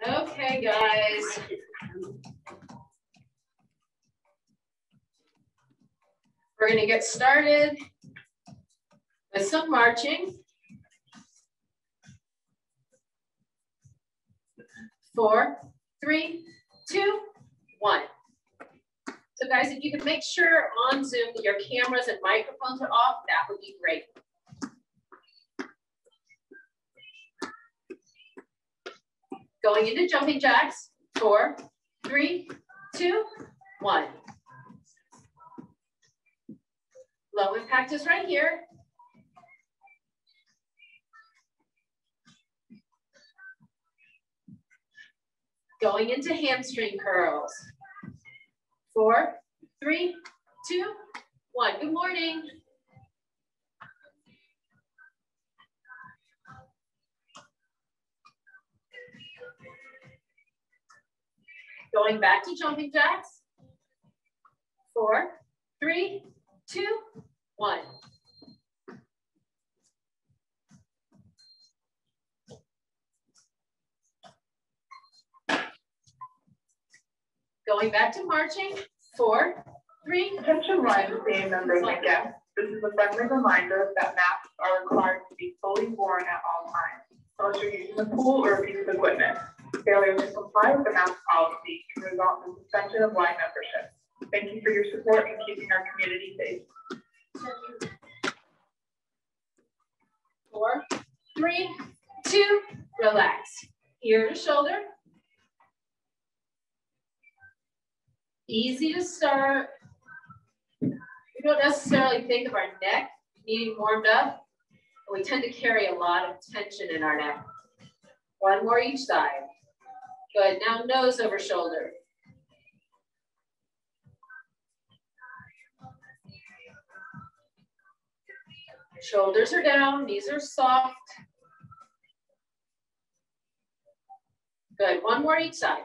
Okay, guys. We're going to get started with some marching. 4, 3, 2, 1. So guys, if you could make sure on Zoom that your cameras and microphones are off, that would be great. Going into jumping jacks. 4, 3, 2, 1. Low impact is right here. Going into hamstring curls. 4, 3, 2, 1. Good morning. Going back to jumping jacks. 4, 3, 2, 1. Going back to marching. 4, 3. Attention line team members and guests. This is a friendly reminder that masks are required to be fully worn at all times, unless you're using a pool or a piece of equipment. Failure to comply with the mask policy can result in suspension of line membership. Thank you for your support in keeping our community safe. 4, 3, 2, relax. Ear to shoulder. Easy to start. We don't necessarily think of our neck needing warmed up, but we tend to carry a lot of tension in our neck. 1 more each side. Good, now nose over shoulder. Shoulders are down, knees are soft. Good, 1 more each side.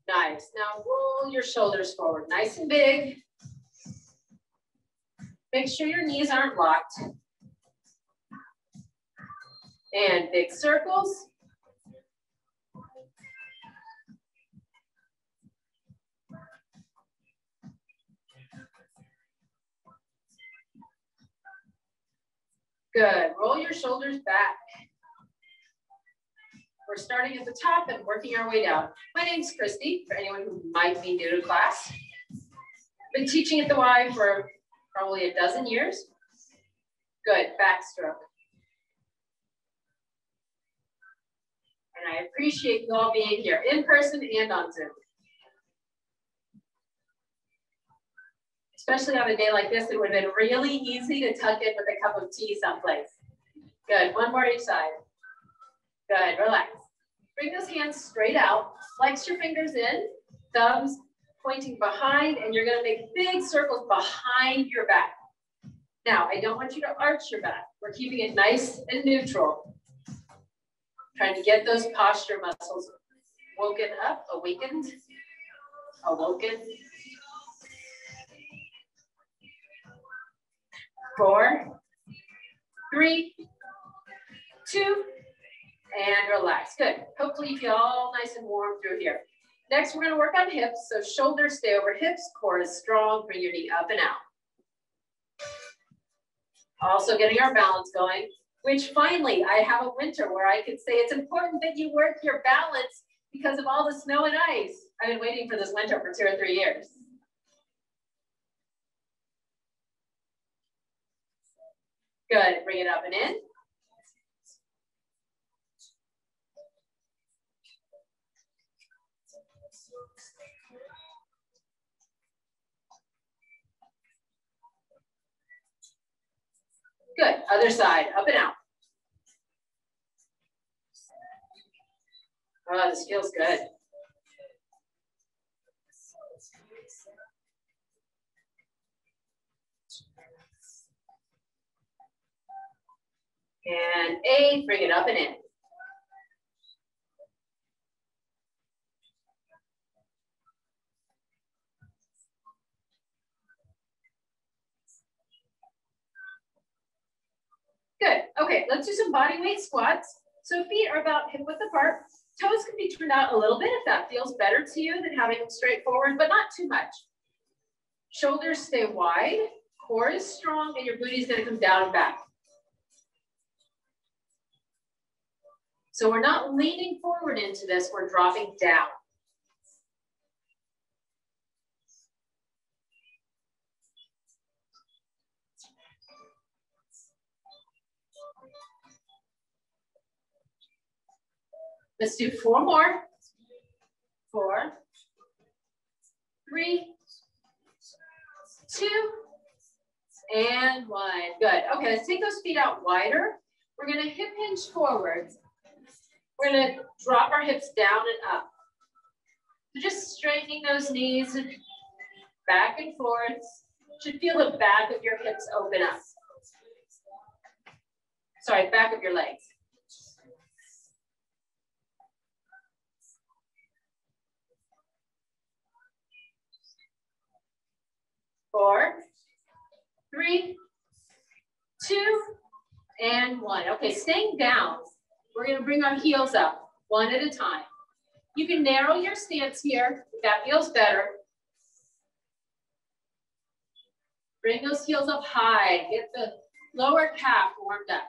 Nice, now roll your shoulders forward, nice and big. Make sure your knees aren't locked. And big circles. Good, roll your shoulders back. We're starting at the top and working our way down. My name's Kristy, for anyone who might be new to class. I've been teaching at the Y for probably a dozen years. Good, backstroke. And I appreciate you all being here in person and on Zoom. Especially on a day like this, it would have been really easy to tuck in with a cup of tea someplace. Good, 1 more each side. Good, relax. Bring those hands straight out, flex your fingers in, thumbs pointing behind, and you're gonna make big circles behind your back. Now, I don't want you to arch your back. We're keeping it nice and neutral. Trying to get those posture muscles woken up, awakened, awoken. 4, 3, 2, and relax. Good. Hopefully you feel all nice and warm through here. Next, we're going to work on hips. So shoulders stay over hips, core is strong. Bring your knee up and out. Also getting our balance going, which finally I have a winter where I could say it's important that you work your balance because of all the snow and ice. I've been waiting for this winter for 2 or 3 years. Good. Bring it up and in. Good. Other side, up and out. Oh, this feels good. And 8, bring it up and in. Good. Okay, let's do some body weight squats. So feet are about hip width apart. Toes can be turned out a little bit if that feels better to you than having them straight forward, but not too much. Shoulders stay wide, core is strong, and your booty is gonna come down and back. So we're not leaning forward into this, we're dropping down. Let's do 4 more. 4, 3, 2, and 1. Good. Okay, let's take those feet out wider. We're gonna hip hinge forwards. We're gonna drop our hips down and up. So just straightening those knees back and forth. Should feel the back of your hips open up. Sorry, back of your legs. Four, 3, 2, and 1. Okay, staying down. We're gonna bring our heels up, one at a time. You can narrow your stance here, if that feels better. Bring those heels up high, get the lower calf warmed up.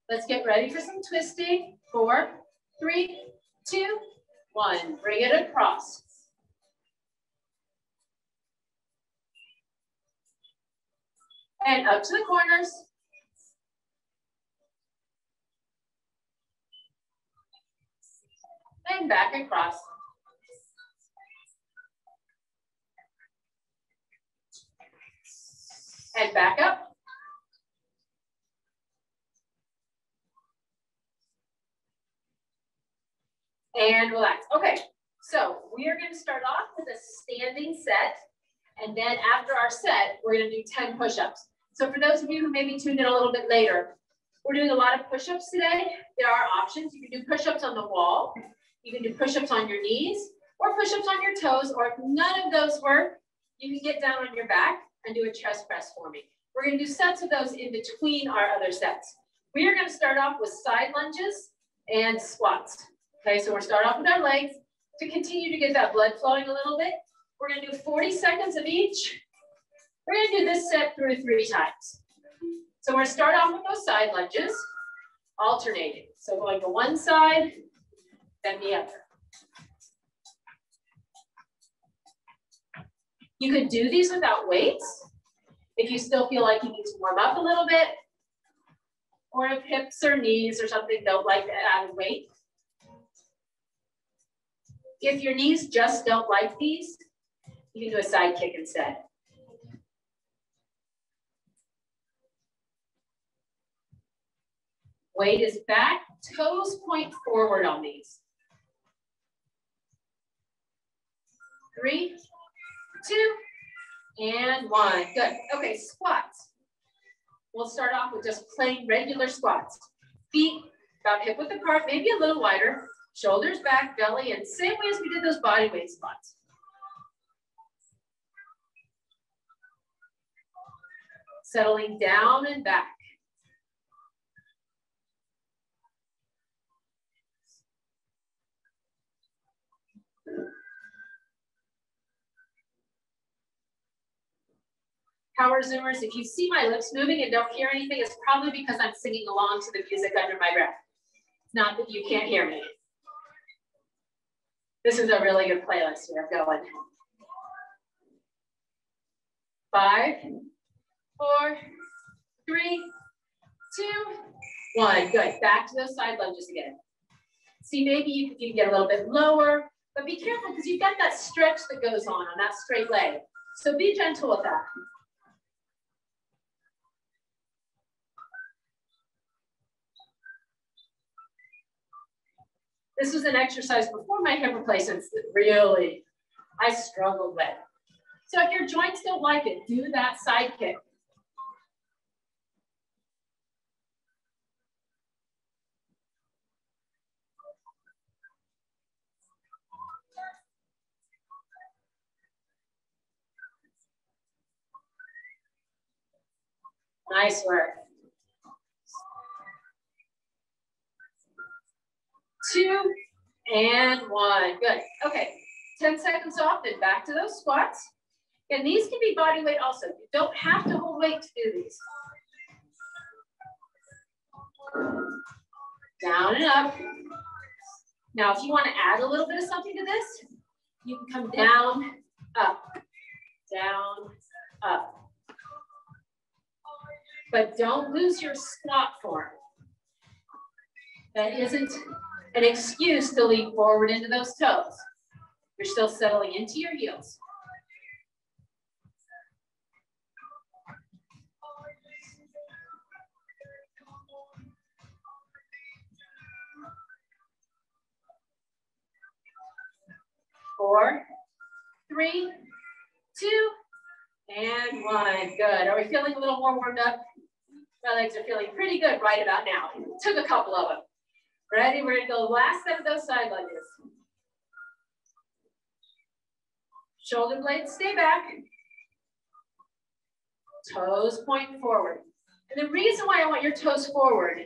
Let's get ready for some twisting. 4, 3, 2, 1. Bring it across. And up to the corners. And back across. And back up. And relax. Okay, so we are going to start off with a standing set. And then after our set, we're going to do 10 push-ups. So for those of you who maybe tuned in a little bit later, we're doing a lot of push-ups today. There are options. You can do push-ups on the wall. You can do push-ups on your knees or push-ups on your toes. Or if none of those work, you can get down on your back and do a chest press for me. We're going to do sets of those in between our other sets. We are going to start off with side lunges and squats. Okay, so we'll start off with our legs. To continue to get that blood flowing a little bit, we're going to do 40 seconds of each. We're going to do this set through 3 times. So we're going to start off with those side lunges, alternating. So going to one side, then the other. You could do these without weights if you still feel like you need to warm up a little bit, or if hips or knees or something don't like to add weight. If your knees just don't like these, you can do a side kick instead. Weight is back, toes point forward on these. 3, 2, and 1. Good. Okay, squats. We'll start off with just plain regular squats. Feet about hip width apart, maybe a little wider. Shoulders back, belly in, same way as we did those body weight squats. Settling down and back. Power Zoomers, if you see my lips moving and don't hear anything, it's probably because I'm singing along to the music under my breath. It's not that you can't hear me. This is a really good playlist we have going. 5, 4, 3, 2, 1. Good. Back to those side lunges again. See, maybe you can get a little bit lower, but be careful because you've got that stretch that goes on that straight leg. So be gentle with that. This was an exercise before my hip replacements that really I struggled with. So if your joints don't like it, do that side kick. Nice work. 2 and 1. Good. Okay. 10 seconds off, then back to those squats. And these can be body weight also. You don't have to hold weight to do these. Down and up. Now, if you want to add a little bit of something to this, you can come down, up, down, up. But don't lose your squat form. That isn't an excuse to lean forward into those toes. You're still settling into your heels. Four, 3, 2, and 1. Good. Are we feeling a little more warmed up? My legs are feeling pretty good right about now. Took a couple of them. Ready? We're going to go last set of those side lunges. Shoulder blades stay back. Toes point forward. And the reason why I want your toes forward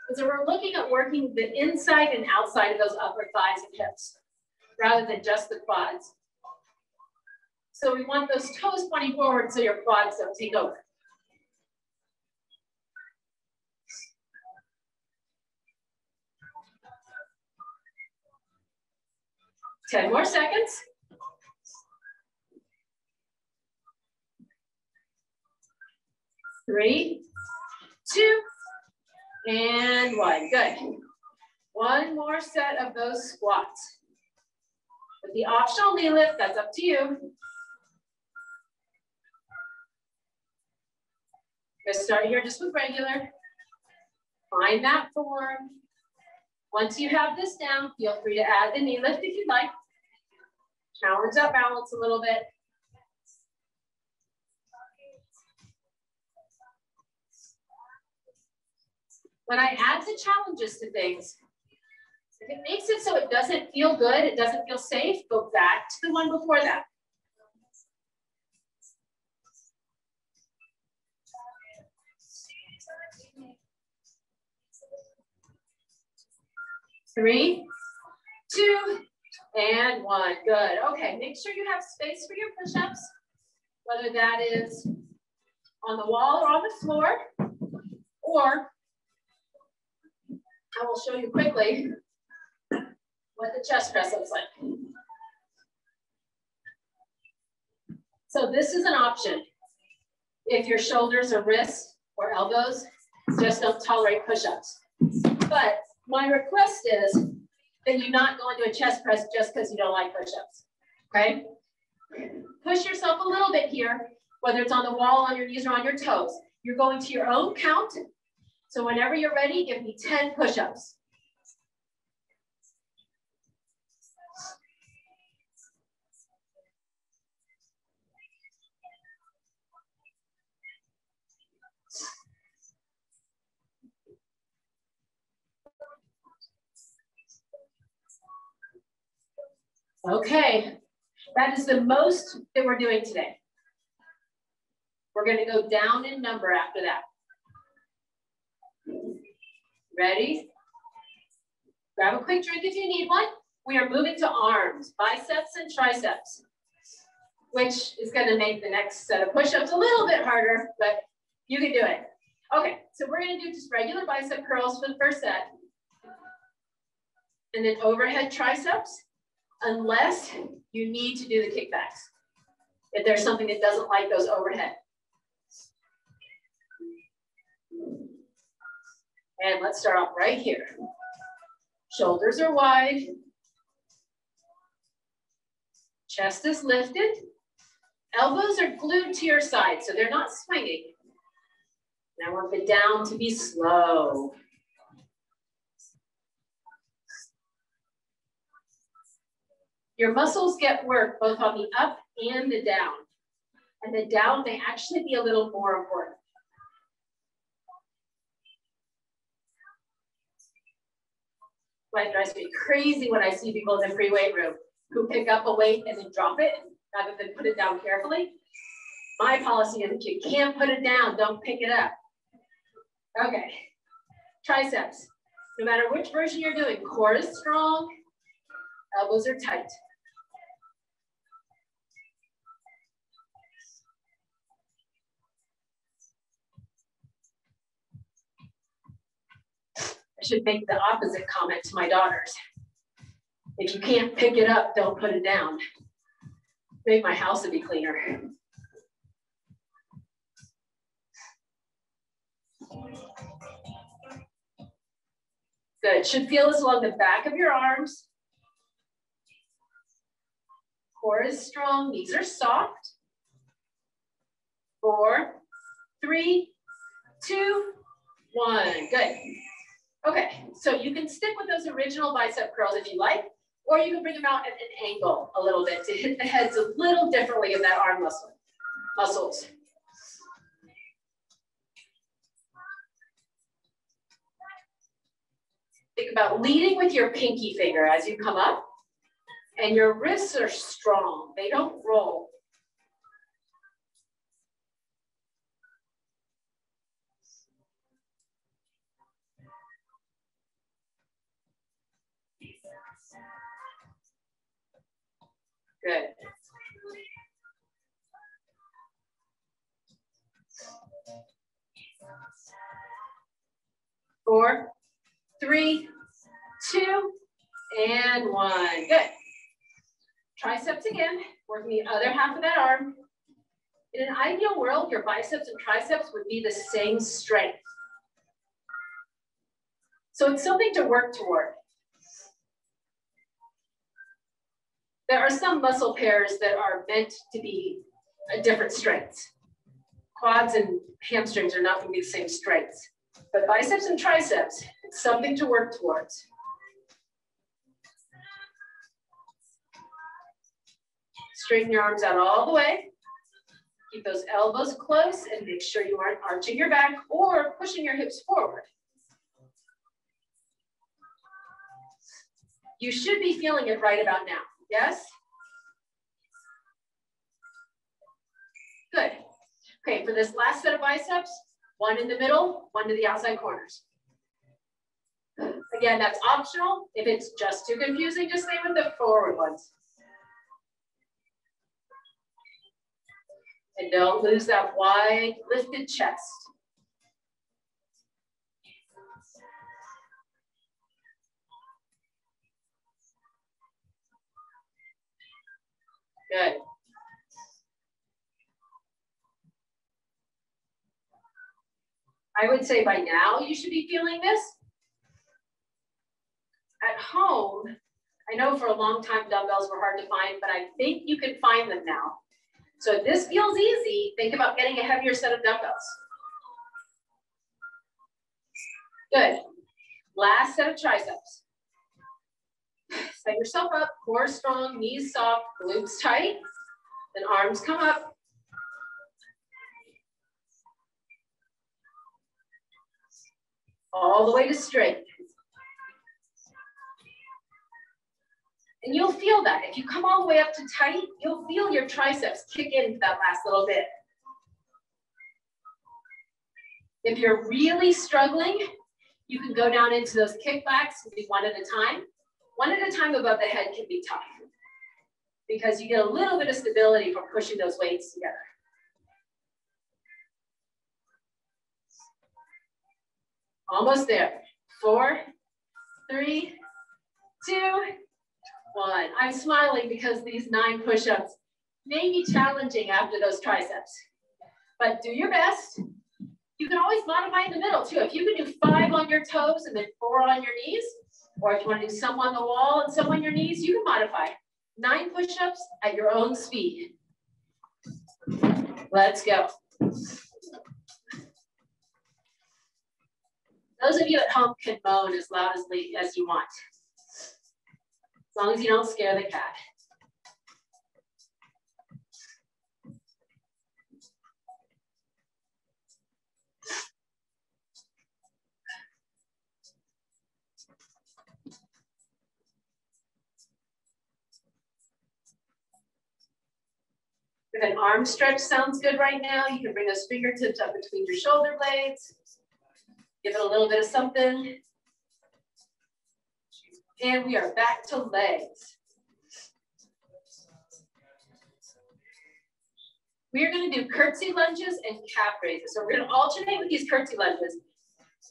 is that we're looking at working the inside and outside of those upper thighs and hips, rather than just the quads. So we want those toes pointing forward so your quads don't take over. Ten more seconds. 3, 2, and 1. Good. One more set of those squats. With the optional knee lift, that's up to you. Let's start here just with regular. Find that form. Once you have this down, feel free to add the knee lift if you'd like. Challenge that balance a little bit. When I add the challenges to things, if it makes it so it doesn't feel good, it doesn't feel safe, go back to the one before that. Three, 2, and 1. Good. Okay, make sure you have space for your push-ups, whether that is on the wall or on the floor, or I will show you quickly what the chest press looks like. So this is an option. If your shoulders or wrists or elbows just don't tolerate push-ups. But my request is that you not go into a chest press just because you don't like push-ups, okay? Push yourself a little bit here, whether it's on the wall, on your knees, or on your toes. You're going to your own count. So whenever you're ready, give me 10 push-ups. Okay, that is the most that we're doing today. We're going to go down in number after that. Ready? Grab a quick drink if you need one. We are moving to arms, biceps and triceps, which is going to make the next set of push-ups a little bit harder, but you can do it. Okay, so we're going to do just regular bicep curls for the first set. And then overhead triceps, unless you need to do the kickbacks. If there's something that doesn't like those overhead. And let's start off right here. Shoulders are wide. Chest is lifted. Elbows are glued to your side, so they're not swinging. Now work it down to be slow. Your muscles get work both on the up and the down. And the down may actually be a little more important. Why it drives me crazy when I see people in the free weight room who pick up a weight and then drop it rather than put it down carefully. My policy is if you can't put it down, don't pick it up. Okay, triceps. No matter which version you're doing, core is strong, elbows are tight. I should make the opposite comment to my daughters. If you can't pick it up, don't put it down. Make my house a bit cleaner. Good, should feel this along the back of your arms. Core is strong, knees are soft. 4, 3, 2, 1, good. Okay, so you can stick with those original bicep curls if you like, or you can bring them out at an angle a little bit to hit the heads a little differently of that arm muscles. Think about leading with your pinky finger as you come up, and your wrists are strong, they don't roll. Good. Four, 3, 2, and 1. Good. Triceps again, working the other half of that arm. In an ideal world, your biceps and triceps would be the same strength. So it's something to work toward. There are some muscle pairs that are meant to be a different strengths. Quads and hamstrings are not going to be the same strengths. But biceps and triceps, it's something to work towards. Straighten your arms out all the way. Keep those elbows close and make sure you aren't arching your back or pushing your hips forward. You should be feeling it right about now, yes? Good. Okay, for this last set of biceps, one in the middle, one to the outside corners. Again, that's optional. If it's just too confusing, just stay with the forward ones. And don't lose that wide lifted chest. Good. I would say by now you should be feeling this. At home, I know for a long time dumbbells were hard to find, but I think you can find them now. So if this feels easy, think about getting a heavier set of dumbbells. Good. Last set of triceps. Set yourself up, core strong, knees soft, glutes tight, then arms come up. All the way to straight. And you'll feel that. If you come all the way up to tight, you'll feel your triceps kick in for that last little bit. If you're really struggling, you can go down into those kickbacks and do one at a time. One at a time above the head can be tough because you get a little bit of stability from pushing those weights together. Almost there. 4, 3, 2, 1. I'm smiling because these 9 push-ups may be challenging after those triceps, but do your best. You can always modify in the middle too. If you can do 5 on your toes and then 4 on your knees, or if you want to do some on the wall and some on your knees, you can modify. 9 push-ups at your own speed. Let's go. Those of you at home can moan as loudly as you want, as long as you don't scare the cat. If an arm stretch sounds good right now, you can bring those fingertips up between your shoulder blades. Give it a little bit of something. And we are back to legs. We are going to do curtsy lunges and calf raises. So we're going to alternate with these curtsy lunges.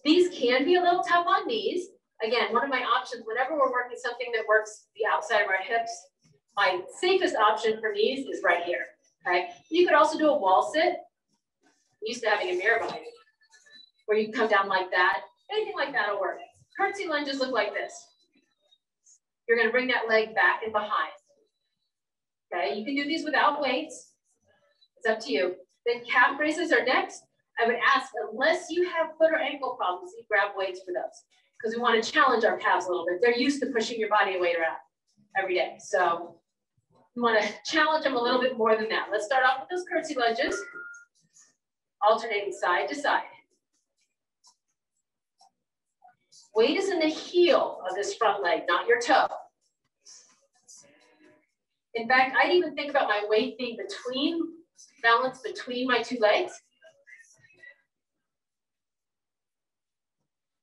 These can be a little tough on knees. Again, one of my options, whenever we're working something that works the outside of our hips, my safest option for knees is right here, okay? You could also do a wall sit. I'm used to having a mirror behind me, where you can come down like that. Anything like that will work. Curtsy lunges look like this. You're going to bring that leg back and behind. Okay, you can do these without weights. It's up to you. Then calf raises are next. I would ask, unless you have foot or ankle problems, you grab weights for those, because we want to challenge our calves a little bit. They're used to pushing your body weight around every day. So we want to challenge them a little bit more than that. Let's start off with those curtsy lunges, alternating side to side. Weight is in the heel of this front leg, not your toe. In fact, I'd even think about my weight being balanced between my two legs.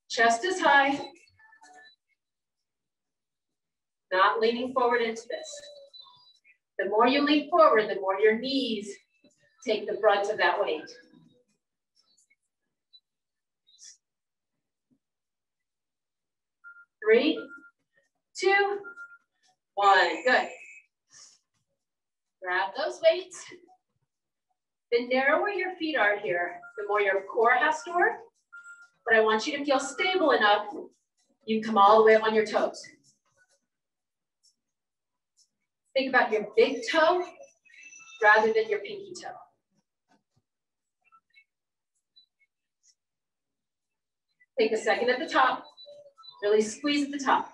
Chest is high. Not leaning forward into this. The more you lean forward, the more your knees take the brunt of that weight. Three, two, one. Good. Grab those weights. The narrower your feet are here, the more your core has to work. But I want you to feel stable enough, you can come all the way up on your toes. Think about your big toe rather than your pinky toe. Take a second at the top. Really squeeze at the top.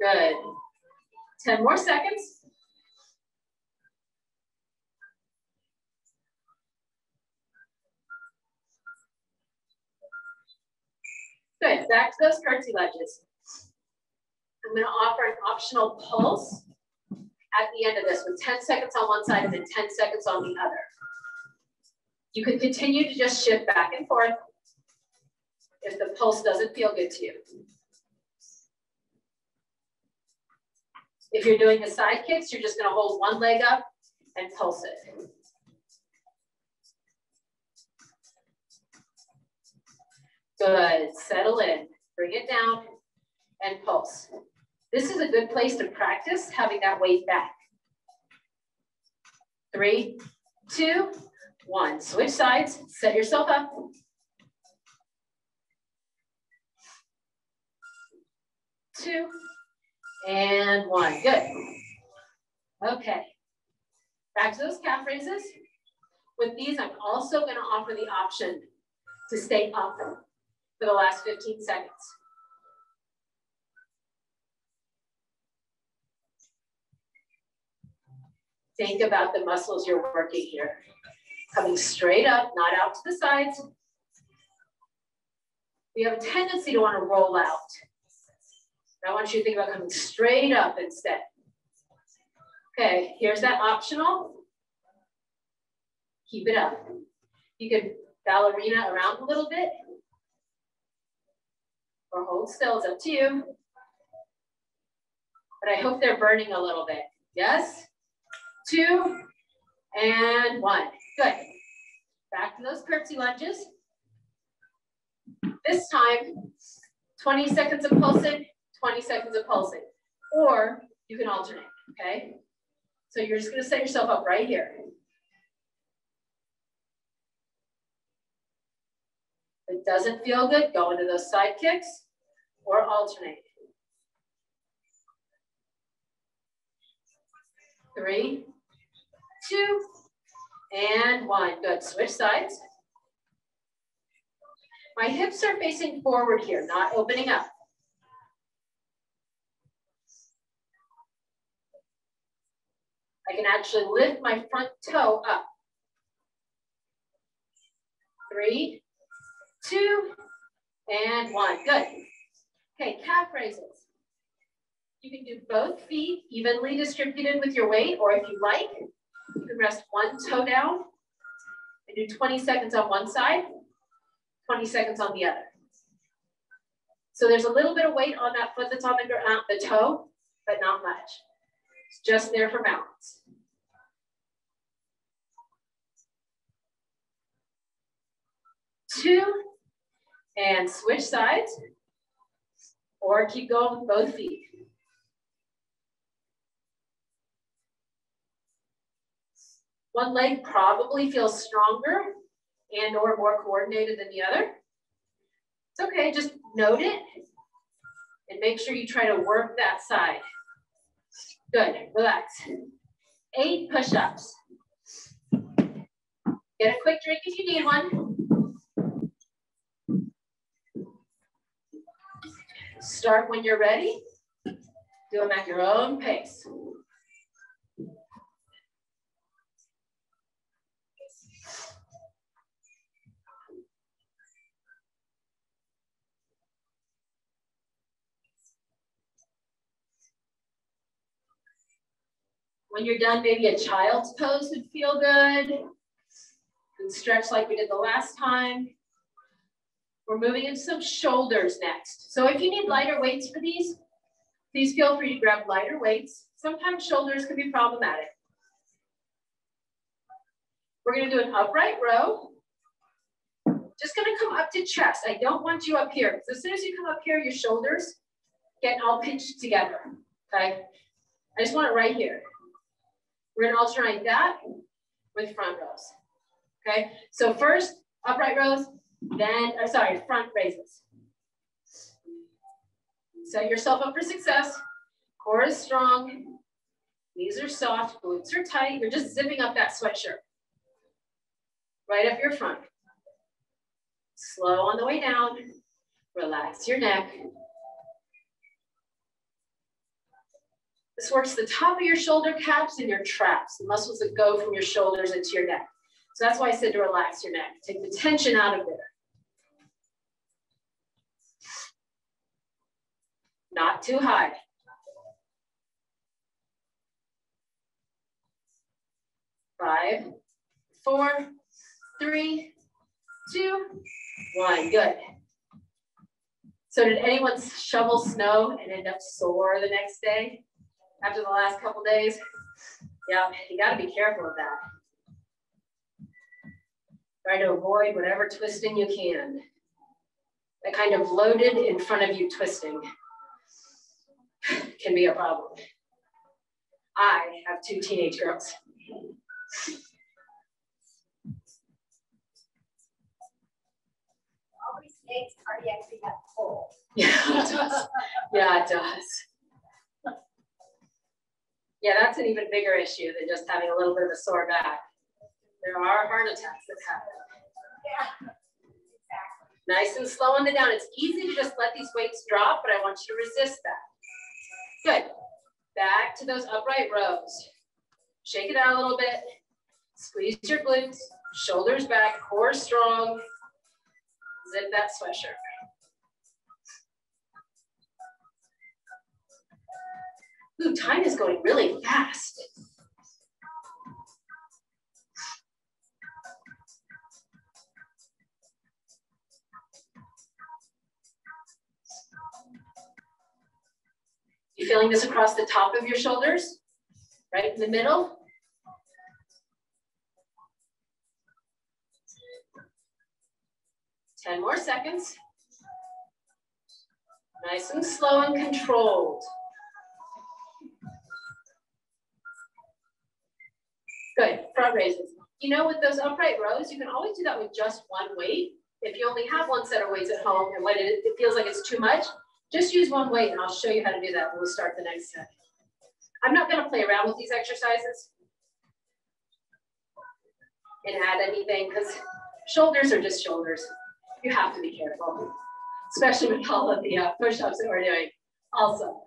Good. 10 more seconds. Good. Back to those curtsy lunges. I'm going to offer an optional pulse at the end of this with 10 seconds on one side and then 10 seconds on the other. You can continue to just shift back and forth if the pulse doesn't feel good to you. If you're doing the side kicks, you're just going to hold one leg up and pulse it. Good. Settle in. Bring it down and pulse. This is a good place to practice having that weight back. 3, 2, 1. Switch sides. Set yourself up. Two and 1. Good. Okay. Back to those calf raises. With these, I'm also going to offer the option to stay up for the last 15 seconds. Think about the muscles you're working here. Coming straight up, not out to the sides. We have a tendency to want to roll out. I want you to think about coming straight up instead. Okay, here's that optional. Keep it up. You can ballerina around a little bit or hold still, it's up to you. But I hope they're burning a little bit. Yes? 2 and 1. Good. Back to those curtsy lunges. This time, 20 seconds of pulsing, 20 seconds of pulsing. Or you can alternate, okay? So you're just going to set yourself up right here. If it doesn't feel good, go into those side kicks or alternate. 3, 2, and 1. Good. Switch sides. My hips are facing forward here, not opening up. I can actually lift my front toe up. 3, 2, and 1. Good. Okay, calf raises. You can do both feet evenly distributed with your weight, or if you like, you can rest one toe down and do 20 seconds on one side, 20 seconds on the other. So there's a little bit of weight on that foot that's on the toe, but not much. It's just there for balance. Two, and switch sides, or keep going with both feet. One leg probably feels stronger and or more coordinated than the other. It's okay, just note it and make sure you try to work that side. Good, relax. 8 push-ups. Get a quick drink if you need one. Start when you're ready. Do them at your own pace. When you're done, maybe a child's pose would feel good. And stretch like we did the last time. We're moving into some shoulders next. So if you need lighter weights for these, please feel free to grab lighter weights. Sometimes shoulders can be problematic. We're gonna do an upright row. Just gonna come up to chest. I don't want you up here, because as soon as you come up here, your shoulders get all pinched together, okay? I just want it right here. We're gonna alternate that with front rows, okay? So first, upright rows, then, front raises. Set yourself up for success. Core is strong, knees are soft, glutes are tight. You're just zipping up that sweatshirt. Right up your front. Slow on the way down. Relax your neck. This works the top of your shoulder caps and your traps, the muscles that go from your shoulders into your neck. So that's why I said to relax your neck. Take the tension out of there. Not too high. Five, 4, 3, 2, 1. Good. So did anyone shovel snow and end up sore the next day after the last couple days? Yeah, you got to be careful of that. Try to avoid whatever twisting you can. That kind of loaded in front of you twisting can be a problem. I have 2 teenage girls. Always makes cardiac rehab full. Yeah, it does. Yeah, it does. Yeah, that's an even bigger issue than just having a little bit of a sore back. There are heart attacks that happen. Yeah, exactly. Nice and slow on the down. It's easy to just let these weights drop, but I want you to resist that. Good. Back to those upright rows. Shake it out a little bit. Squeeze your glutes, shoulders back, core strong. Zip that sweatshirt. Ooh, time is going really fast. You feeling this across the top of your shoulders? Right in the middle? Ten more seconds. Nice and slow and controlled. Good, front raises. You know, with those upright rows, you can always do that with just one weight. If you only have one set of weights at home and when it feels like it's too much, just use one weight and I'll show you how to do that when we start the next set. I'm not gonna play around with these exercises and add anything because shoulders are just shoulders. You have to be careful, especially with all of the push-ups that we're doing also.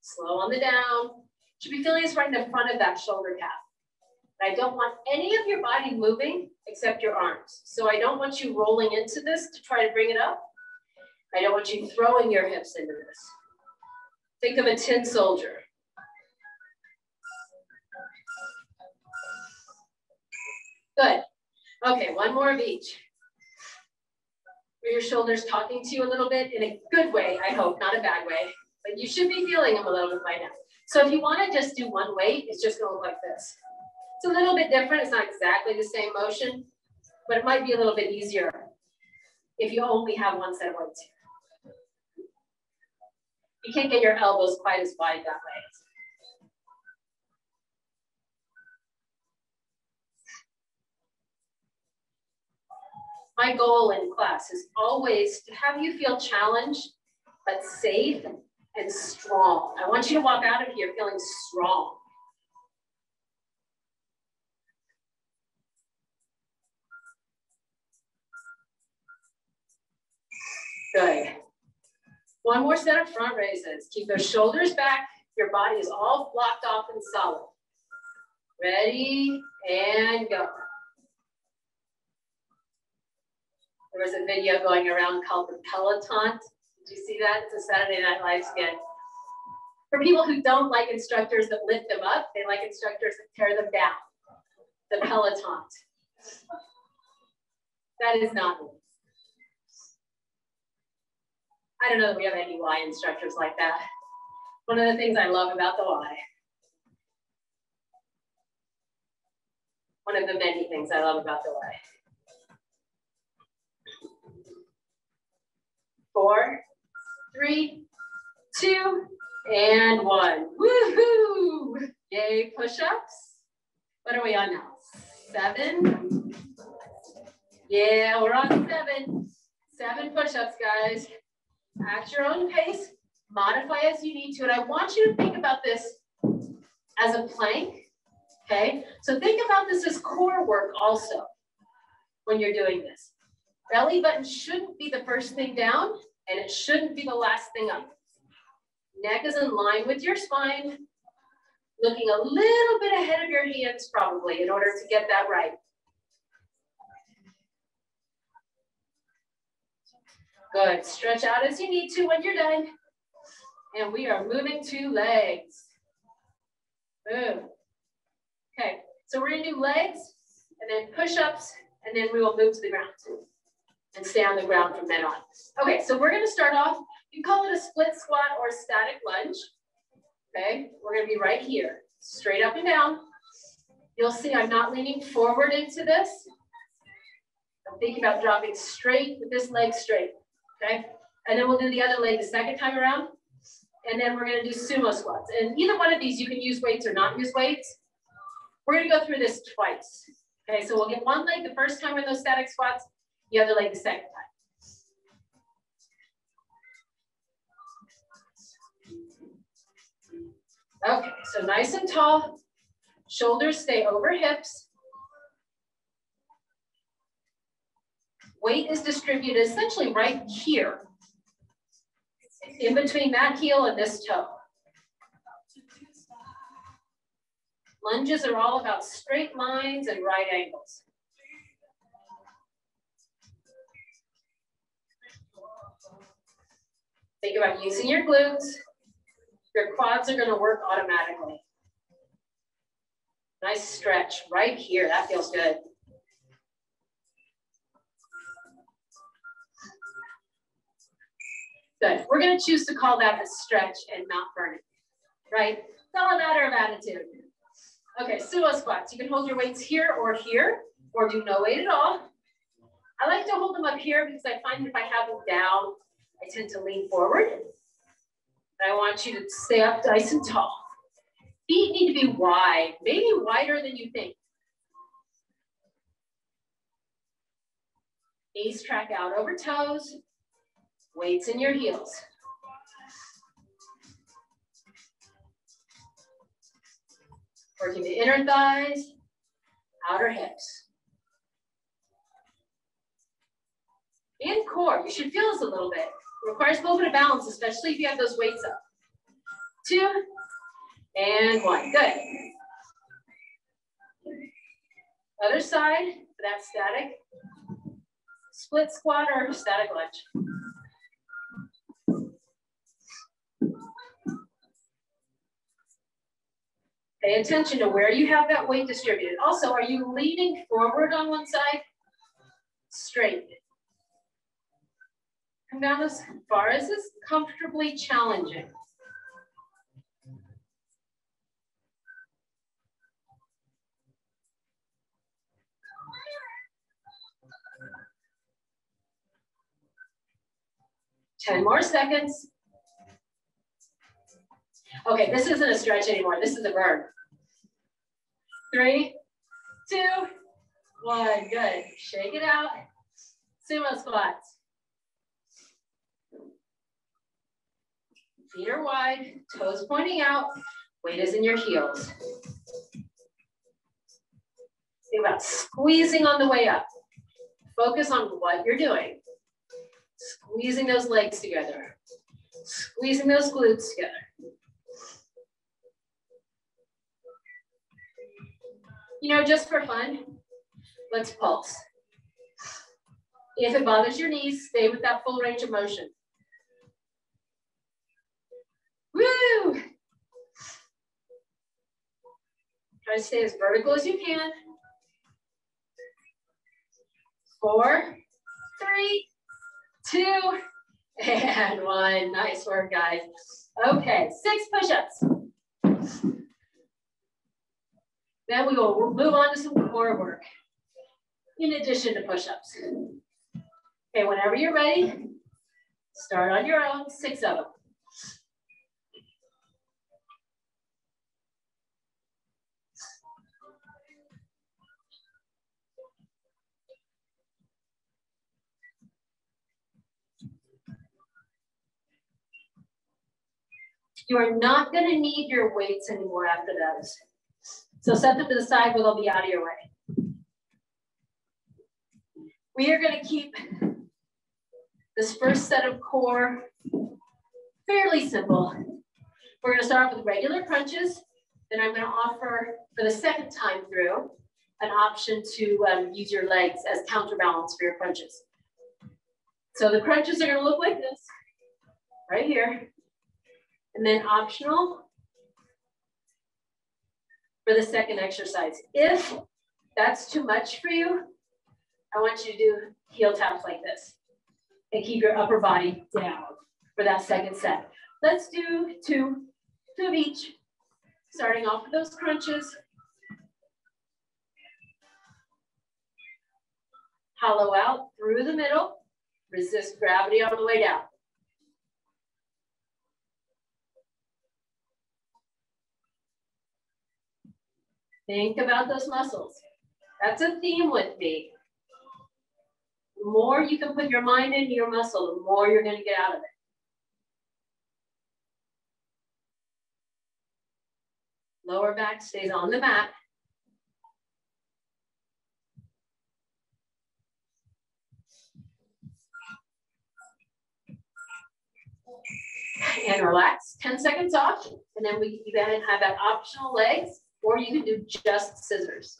Slow on the down. Should be feeling this right in the front of that shoulder cap. I don't want any of your body moving except your arms. So I don't want you rolling into this to try to bring it up. I don't want you throwing your hips into this. Think of a tin soldier. Good. Okay, one more of each. Are your shoulders talking to you a little bit in a good way, I hope, not a bad way, but you should be feeling them a little bit by now. So if you want to just do one weight, it's just going to look like this. It's a little bit different. It's not exactly the same motion, but it might be a little bit easier if you only have one set of weights. You can't get your elbows quite as wide that way. My goal in class is always to have you feel challenged, but safe and strong. I want you to walk out of here feeling strong. Good. One more set of front raises. Keep those shoulders back. Your body is all blocked off and solid. Ready, and go. There was a video going around called the Peloton. Did you see that? It's a Saturday Night Live skit. For people who don't like instructors that lift them up, they like instructors that tear them down. The Peloton. That is not me. I don't know that we have any Y instructors like that. One of the things I love about the Y. One of the many things I love about the Y. 4, 3, 2, and 1. Woohoo! Yay, push-ups. What are we on now? 7. Yeah, we're on 7. 7 push-ups, guys. At your own pace, modify as you need to. And I want you to think about this as a plank, okay? So think about this as core work also when you're doing this. Belly button shouldn't be the first thing down, and it shouldn't be the last thing up. Neck is in line with your spine, looking a little bit ahead of your hands probably in order to get that right. Good, stretch out as you need to when you're done. And we are moving to legs. Boom. Okay, so we're gonna do legs and then push-ups, and then we will move to the ground and stay on the ground from then on. Okay, so we're gonna start off, you call it a split squat or a static lunge. Okay, we're gonna be right here, straight up and down. You'll see I'm not leaning forward into this. I'm thinking about dropping straight with this leg straight. Okay, and then we'll do the other leg the second time around. And then we're gonna do sumo squats. And either one of these, you can use weights or not use weights. We're gonna go through this twice. Okay, so we'll get one leg the first time in those static squats, the other leg the second time. Okay, so nice and tall. Shoulders stay over hips. Weight is distributed essentially right here, in between that heel and this toe. Lunges are all about straight lines and right angles. Think about using your glutes. Your quads are going to work automatically. Nice stretch right here. That feels good. Good. We're going to choose to call that a stretch and not burning, right? It's all a matter of attitude. Okay, sumo squats. You can hold your weights here, or do no weight at all. I like to hold them up here because I find if I have them down, I tend to lean forward. And I want you to stay up nice and tall. Feet need to be wide, maybe wider than you think. Knees track out over toes. Weights in your heels. Working the inner thighs, outer hips. And core, you should feel this a little bit. It requires a little bit of balance, especially if you have those weights up. 2, and 1, good. Other side for that static split squat or static lunge. Pay attention to where you have that weight distributed. Also, are you leaning forward on one side? Straight. Come down as far as is comfortably challenging. Ten more seconds. Okay, this isn't a stretch anymore. This is a burn. 3, 2, 1. Good. Shake it out. Sumo squats. Feet are wide, toes pointing out. Weight is in your heels. Think about squeezing on the way up. Focus on what you're doing. Squeezing those legs together. Squeezing those glutes together. You know, just for fun, let's pulse. If it bothers your knees, stay with that full range of motion. Woo! Try to stay as vertical as you can. 4, 3, 2, and 1. Nice work, guys. Okay, 6 push-ups. Then we will move on to some core work in addition to push-ups. Okay, whenever you're ready, start on your own, 6 of them. You are not going to need your weights anymore after those. So set them to the side where they'll be out of your way. We are going to keep this first set of core fairly simple. We're going to start off with regular crunches. Then I'm going to offer, for the second time through, an option to use your legs as counterbalance for your crunches. So the crunches are going to look like this, right here. And then optional for the second exercise. If that's too much for you, I want you to do heel taps like this and keep your upper body down for that second set. Let's do 2 of each, starting off with those crunches. Hollow out through the middle. Resist gravity on the way down. Think about those muscles. That's a theme with me. The more you can put your mind into your muscle, the more you're going to get out of it. Lower back stays on the mat. And relax, 10 seconds off. And then you can have that optional legs, or you can do just scissors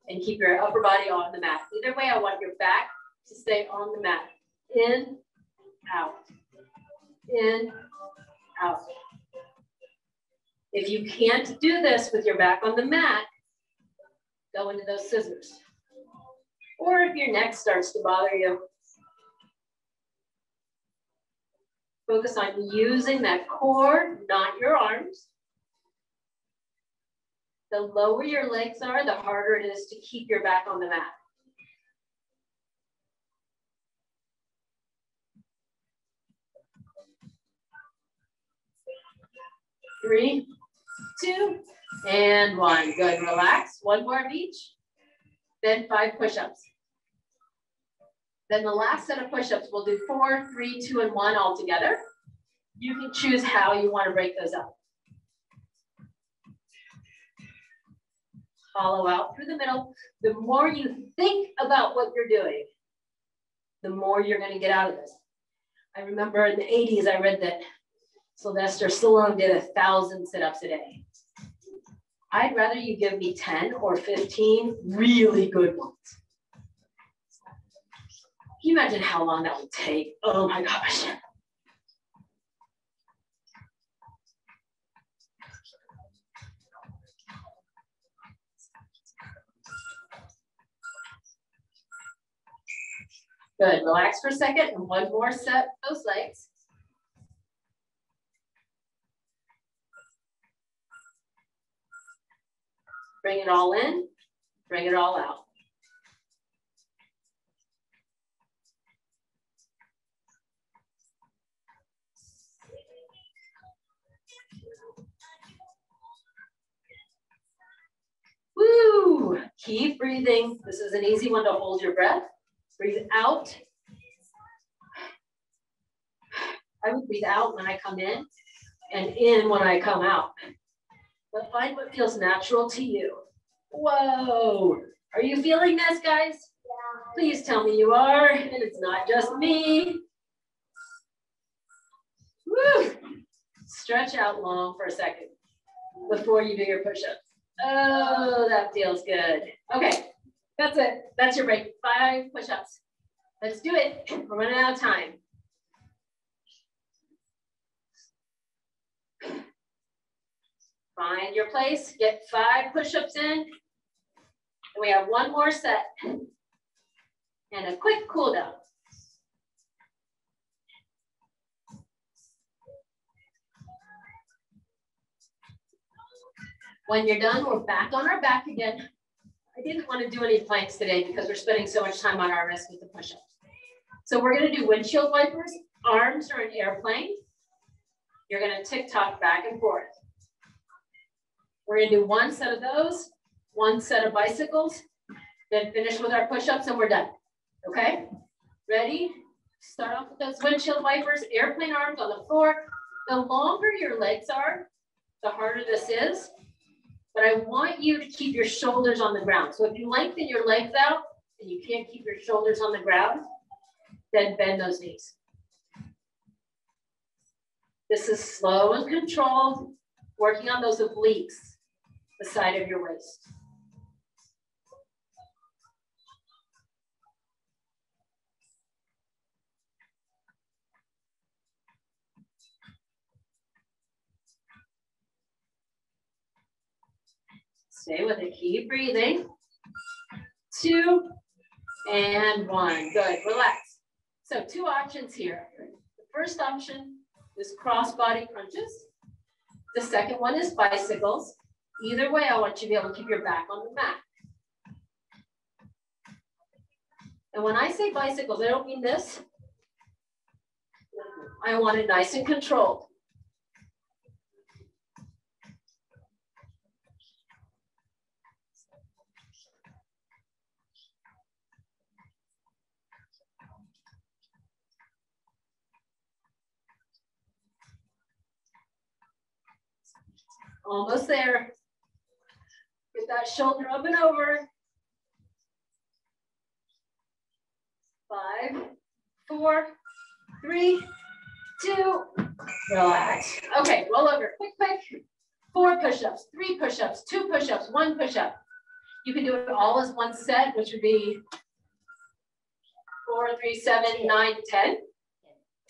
and keep your upper body on the mat. Either way, I want your back to stay on the mat. In, out, in, out. If you can't do this with your back on the mat, go into those scissors. Or if your neck starts to bother you, focus on using that core, not your arms. The lower your legs are, the harder it is to keep your back on the mat. Three, 2, and 1. Good, relax. 1 more of each. Then 5 push-ups. Then the last set of push-ups, we'll do 4, 3, 2, and 1 all together. You can choose how you want to break those up. Hollow out through the middle. The more you think about what you're doing, the more you're going to get out of this. I remember in the 80s, I read that Sylvester Stallone did 1,000 sit-ups a day. I'd rather you give me 10 or 15 really good ones. Can you imagine how long that would take? Oh my gosh. Good, relax for a second and one more set of those legs. Bring it all in, bring it all out. Woo! Keep breathing. This is an easy one to hold your breath. Breathe out. I would breathe out when I come in and in when I come out. But find what feels natural to you. Whoa! Are you feeling this, guys? Yeah. Please tell me you are, and it's not just me. Woo! Stretch out long for a second before you do your push-ups. Oh, that feels good. Okay, that's it. That's your break. 5 push-ups. Let's do it. We're running out of time. Find your place. Get 5 push-ups in. And we have one more set. And a quick cool down. When you're done, we're back on our back again. I didn't want to do any planks today because we're spending so much time on our wrists with the push-ups. So we're going to do windshield wipers. Arms are an airplane. You're going to tick-tock back and forth. We're going to do 1 set of those, 1 set of bicycles, then finish with our push-ups and we're done. Okay? Ready? Start off with those windshield wipers, airplane arms on the floor. The longer your legs are, the harder this is. But I want you to keep your shoulders on the ground. So if you lengthen your legs out and you can't keep your shoulders on the ground, then bend those knees. This is slow and controlled, working on those obliques, the side of your waist. Stay with it, keep breathing. 2 and 1, good, relax. So 2 options here. The first option is cross-body crunches. The second one is bicycles. Either way, I want you to be able to keep your back on the mat. And when I say bicycles, I don't mean this. I want it nice and controlled. Almost there. Get that shoulder up and over. 5, 4, 3, 2, relax. Okay, roll over, quick, quick. 4 push-ups, 3 push-ups, 2 push-ups, 1 push-up. You can do it all as 1 set, which would be 4, 3, 7, 9, 10.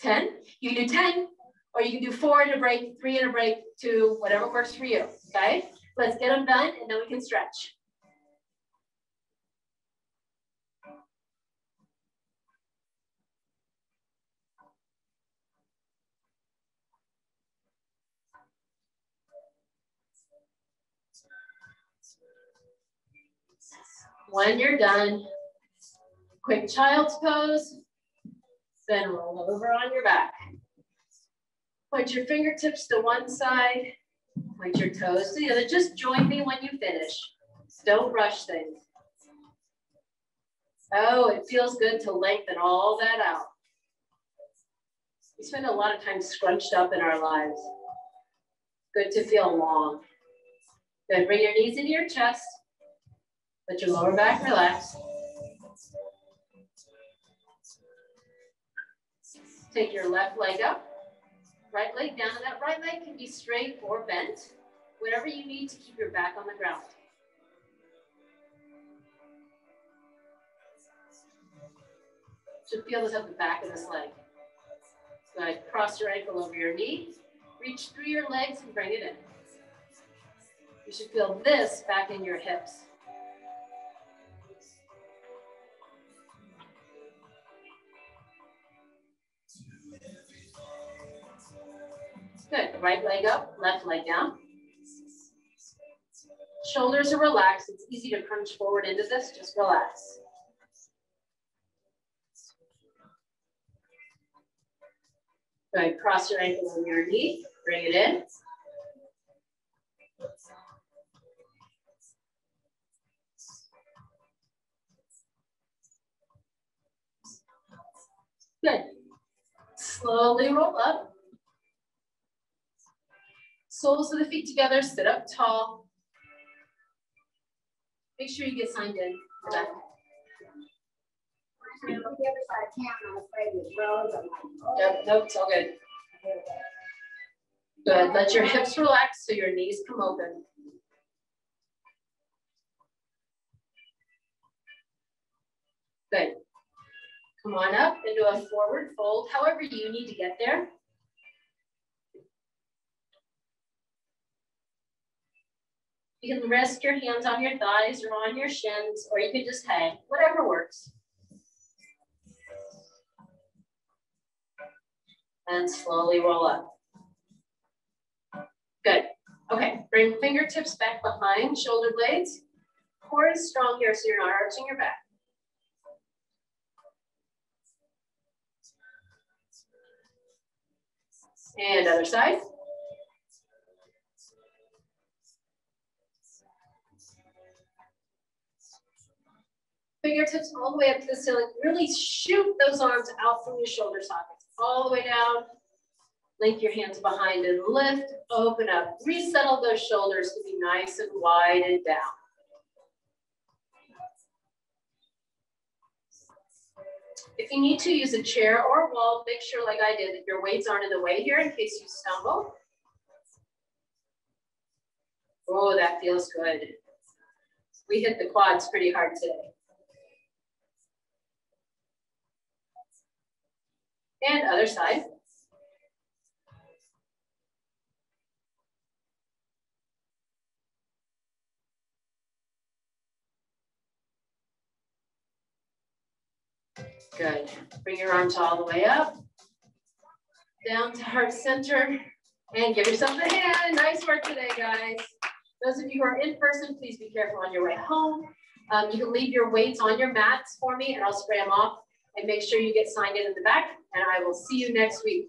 10. You can do 10, or you can do 4 in a break, 3 in a break, 2, whatever works for you, okay? Let's get them done, and then we can stretch. When you're done, quick child's pose, then roll over on your back. Point your fingertips to one side, point your toes to the other. Just join me when you finish. Don't rush things. Oh, it feels good to lengthen all that out. We spend a lot of time scrunched up in our lives. Good to feel long. Good, bring your knees into your chest. Let your lower back relax. Take your left leg up, right leg down, and that right leg can be straight or bent. Whatever you need to keep your back on the ground. Should feel this at the back of this leg. Good. Cross your ankle over your knee. Reach through your legs and bring it in. You should feel this back in your hips. Good. Right leg up, left leg down. Shoulders are relaxed. It's easy to crunch forward into this. Just relax. Good. Cross your ankle over your knee. Bring it in. Good. Slowly roll up. Soles of the feet together, sit up tall. Make sure you get signed in for that. Yep, nope, it's all good. Good, let your hips relax so your knees come open. Good. Come on up into a forward fold, however you need to get there. You can rest your hands on your thighs or on your shins, or you can just hang, whatever works. And slowly roll up. Good. Okay, bring fingertips back behind shoulder blades. Core is strong here, so you're not arching your back. And other side. Fingertips all the way up to the ceiling. Really shoot those arms out from your shoulder sockets. All the way down. Link your hands behind and lift, open up. Resettle those shoulders to be nice and wide and down. If you need to use a chair or a wall, make sure, like I did, that your weights aren't in the way here in case you stumble. Oh, that feels good. We hit the quads pretty hard today. And other side. Good. Bring your arms all the way up. Down to heart center. And give yourself a hand. Nice work today, guys. Those of you who are in person, please be careful on your way home. You can leave your weights on your mats for me and I'll spray them off. And make sure you get signed in the back. And I will see you next week.